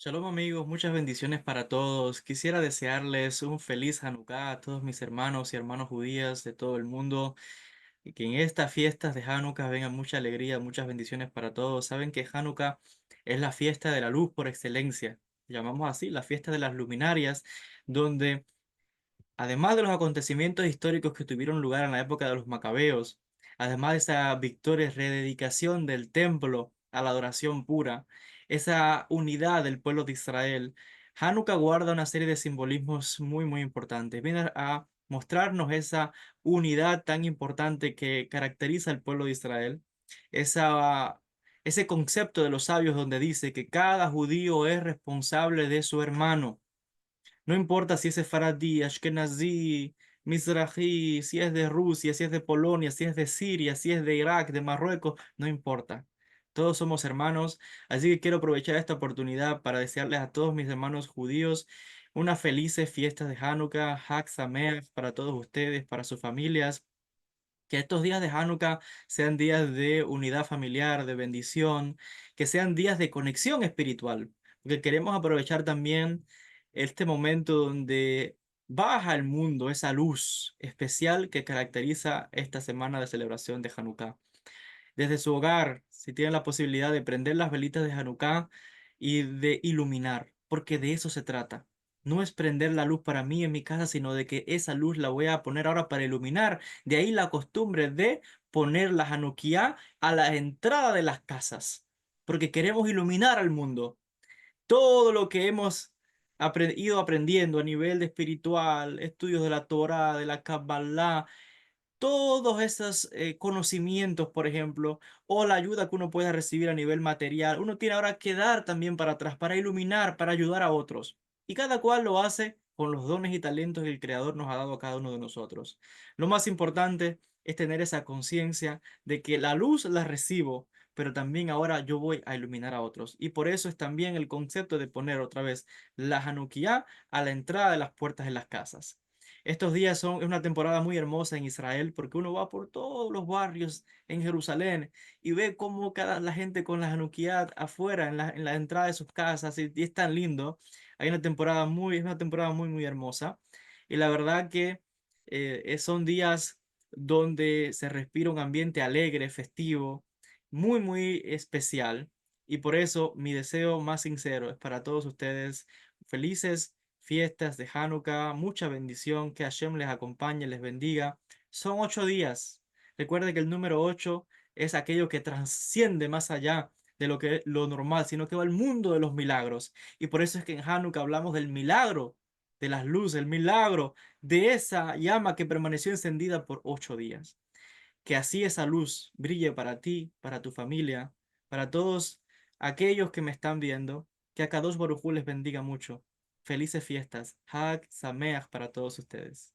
Shalom amigos, muchas bendiciones para todos. Quisiera desearles un feliz Hanukkah a todos mis hermanos y hermanas judías de todo el mundo y que en estas fiestas de Hanukkah venga mucha alegría, muchas bendiciones para todos. Saben que Hanukkah es la fiesta de la luz por excelencia. Llamamos así la fiesta de las luminarias, donde además de los acontecimientos históricos que tuvieron lugar en la época de los macabeos, además de esa victoria y rededicación del templo a la adoración pura, esa unidad del pueblo de Israel, Hanukkah guarda una serie de simbolismos muy importantes. Viene a mostrarnos esa unidad tan importante que caracteriza al pueblo de Israel, esa, ese concepto de los sabios donde dice que cada judío es responsable de su hermano. No importa si es sefaradí, ashkenazí, mizrahi, si es de Rusia, si es de Polonia, si es de Siria, si es de Irak, de Marruecos, no importa. Todos somos hermanos, así que quiero aprovechar esta oportunidad para desearles a todos mis hermanos judíos unas felices fiestas de Hanukkah, Hag Sameach para todos ustedes, para sus familias. Que estos días de Hanukkah sean días de unidad familiar, de bendición, que sean días de conexión espiritual, porque queremos aprovechar también este momento donde baja al mundo esa luz especial que caracteriza esta semana de celebración de Hanukkah desde su hogar, si tienen la posibilidad de prender las velitas de Hanukkah y de iluminar, porque de eso se trata. No es prender la luz para mí en mi casa, sino de que esa luz la voy a poner ahora para iluminar. De ahí la costumbre de poner la Hanukkah a la entrada de las casas, porque queremos iluminar al mundo. Todo lo que hemos ido aprendiendo a nivel de espiritual, estudios de la Torah, de la Kabbalah, todos esos conocimientos, por ejemplo, o la ayuda que uno pueda recibir a nivel material, uno tiene ahora que dar también para atrás, para iluminar, para ayudar a otros. Y cada cual lo hace con los dones y talentos que el Creador nos ha dado a cada uno de nosotros. Lo más importante es tener esa conciencia de que la luz la recibo, pero también ahora yo voy a iluminar a otros. Y por eso es también el concepto de poner otra vez la Hanukkah a la entrada de las puertas de las casas. Estos días es una temporada muy hermosa en Israel porque uno va por todos los barrios en Jerusalén y ve cómo la gente con la Hanukkah afuera en la entrada de sus casas y es tan lindo. Es una temporada muy hermosa y la verdad que son días donde se respira un ambiente alegre, festivo, muy especial y por eso mi deseo más sincero es para todos ustedes felices fiestas de Hanukkah, mucha bendición, que Hashem les acompañe, les bendiga. Son 8 días. Recuerde que el número 8 es aquello que trasciende más allá de lo normal, sino que va al mundo de los milagros. Y por eso es que en Hanukkah hablamos del milagro de las luces, el milagro de esa llama que permaneció encendida por 8 días. Que así esa luz brille para ti, para tu familia, para todos aquellos que me están viendo. Que a Kadosh Baruj Hu les bendiga mucho. Felices fiestas. Hag Sameach para todos ustedes.